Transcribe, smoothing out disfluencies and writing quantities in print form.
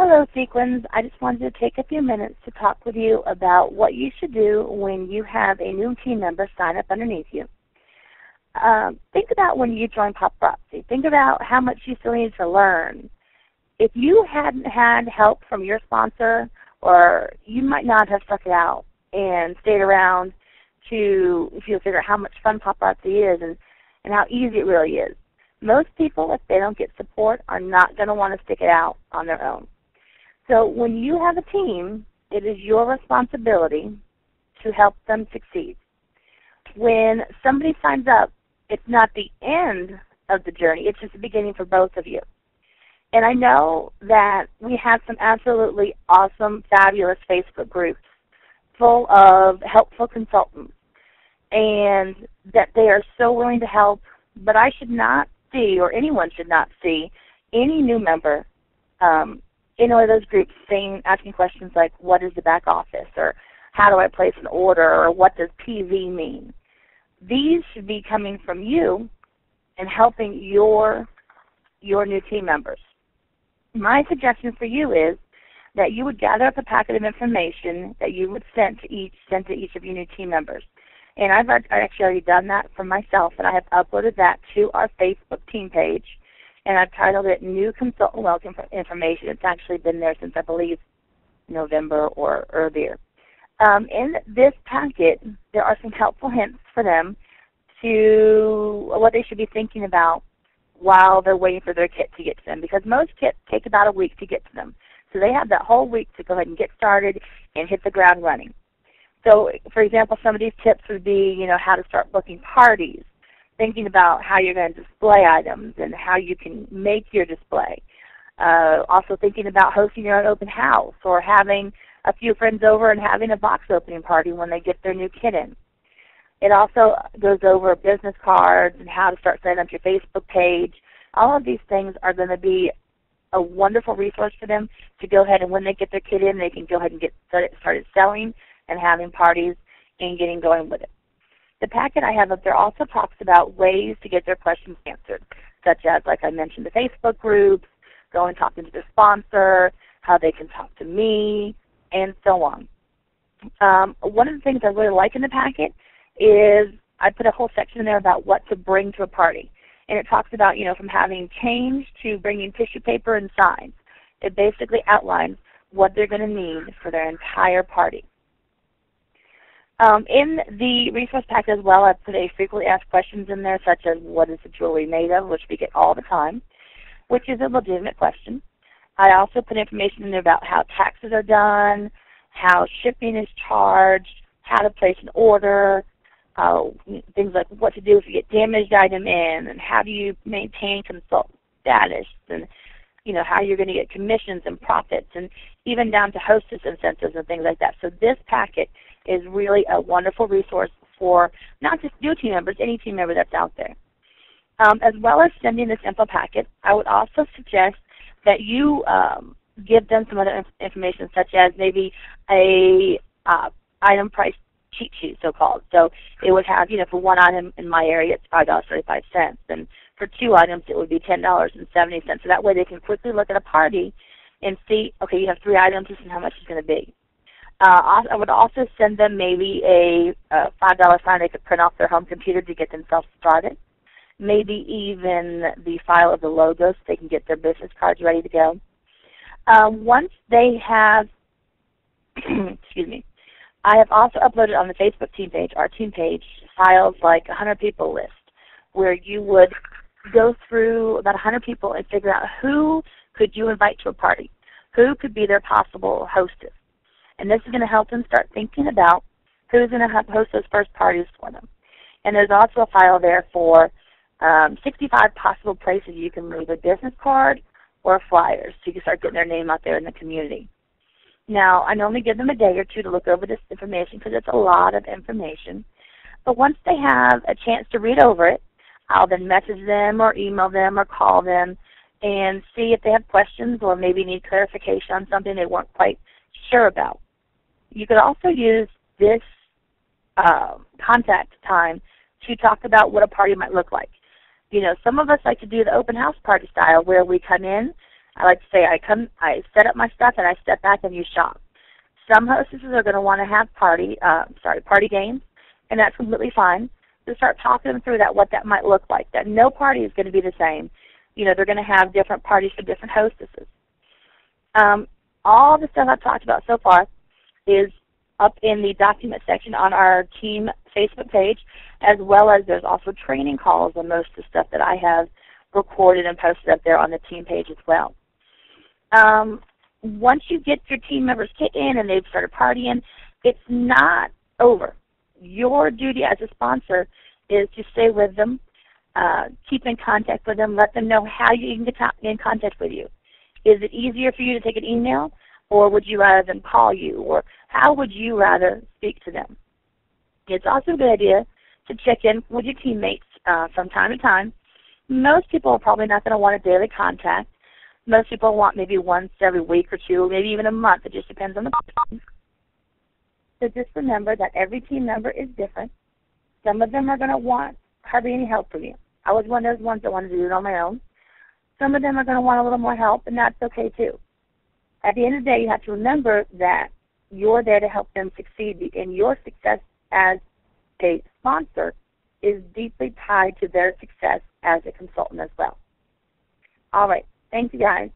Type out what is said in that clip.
Hello, Sequins. I just wanted to take a few minutes to talk with you about what you should do when you have a new team member sign up underneath you. Think about when you join Paparazzi. Think about how much you still need to learn. If you hadn't had help from your sponsor, or you might not have stuck it out and stayed around to figure out how much fun Paparazzi is and how easy it really is. Most people, if they don't get support, are not going to want to stick it out on their own. So when you have a team, it is your responsibility to help them succeed. When somebody signs up, it's not the end of the journey. It's just the beginning for both of you. And I know that we have some absolutely awesome, fabulous Facebook groups full of helpful consultants, and that they are so willing to help, but I should not see, or anyone should not see, any new member in one of those groups asking questions like, what is the back office, or how do I place an order, or what does PV mean? These should be coming from you and helping your new team members. My suggestion for you is that you would gather up a packet of information that you would send to each of your new team members. And I've actually already done that for myself, and I have uploaded that to our Facebook team page, and I've titled it New Consultant Welcome Information. It's actually been there since, I believe, November or earlier. In this packet, there are some helpful hints for them to what they should be thinking about while they're waiting for their kit to get to them, because most kits take about a week to get to them. So they have that whole week to go ahead and get started and hit the ground running. So, for example, some of these tips would be, how to start booking parties, thinking about how you're going to display items and how you can make your display. Also thinking about hosting your own open house, or having a few friends over and having a box opening party when they get their new kit in. It also goes over business cards and how to start setting up your Facebook page. All of these things are going to be a wonderful resource for them to go ahead, and when they get their kit in, they can go ahead and get started selling and having parties and getting going with it. The packet I have up there also talks about ways to get their questions answered, such as, like I mentioned, the Facebook groups, going and talking to the sponsor, how they can talk to me, and so on. One of the things I really like in the packet is I put a whole section in there about what to bring to a party. And it talks about, from having change to bringing tissue paper and signs. It basically outlines what they're going to need for their entire party. In the resource pack as well, I put a frequently asked questions in there, such as what is the jewelry made of, which we get all the time, which is a legitimate question. I also put information in there about how taxes are done, how shipping is charged, how to place an order, things like what to do if you get damaged item in, and how do you maintain consultant status, and how you're going to get commissions and profits, and even down to hostess incentives and things like that. So this packet is really a wonderful resource for not just new team members, any team member that's out there. As well as sending this info packet, I would also suggest that you give them some other information, such as maybe a item price cheat sheet, so-called. So it would have, for one item in my area, it's $5.35, and for two items, it would be $10.70. So that way they can quickly look at a party and see, okay, you have three items, this is how much it's going to be. I would also send them maybe a $5 sign they could print off their home computer to get themselves started. Maybe even the file of the logo so they can get their business cards ready to go. Once they have, excuse me, I have also uploaded on the Facebook team page, our team page, files like 100 people list, where you would go through about 100 people and figure out who could you invite to a party, who could be their possible hostess. And this is going to help them start thinking about who's going to host those first parties for them. And there's also a file there for 65 possible places you can leave a business card or flyers so you can start getting their name out there in the community. Now, I normally give them a day or two to look over this information because it's a lot of information. But once they have a chance to read over it, I'll then message them or email them or call them and see if they have questions or maybe need clarification on something they weren't quite sure about. You could also use this contact time to talk about what a party might look like. Some of us like to do the open house party style where we come in, I like to say I set up my stuff and I step back and you shop. Some hostesses are going to want to have party games, and that's completely fine. So start talking them through that, what that might look like. That no party is going to be the same. You know, they're going to have different parties for different hostesses. All the stuff I've talked about so far is up in the document section on our team Facebook page, as well as there's also training calls on most of the stuff that I have recorded and posted up there on the team page as well. Once you get your team members kicked in and they've started partying, it's not over. Your duty as a sponsor is to stay with them, keep in contact with them, let them know how you can get in contact with you. Is it easier for you to take an email, or would you rather them call you, or how would you rather speak to them? It's also a good idea to check in with your teammates from time to time. Most people are probably not going to want a daily contact. Most people want maybe once every week or two, maybe even a month. It just depends on the person. So just remember that every team member is different. Some of them are going to want hardly any help from you. I was one of those ones that wanted to do it on my own. Some of them are going to want a little more help, and that's okay too. At the end of the day, you have to remember that you're there to help them succeed, and your success as a sponsor is deeply tied to their success as a consultant as well. All right. Thank you, guys.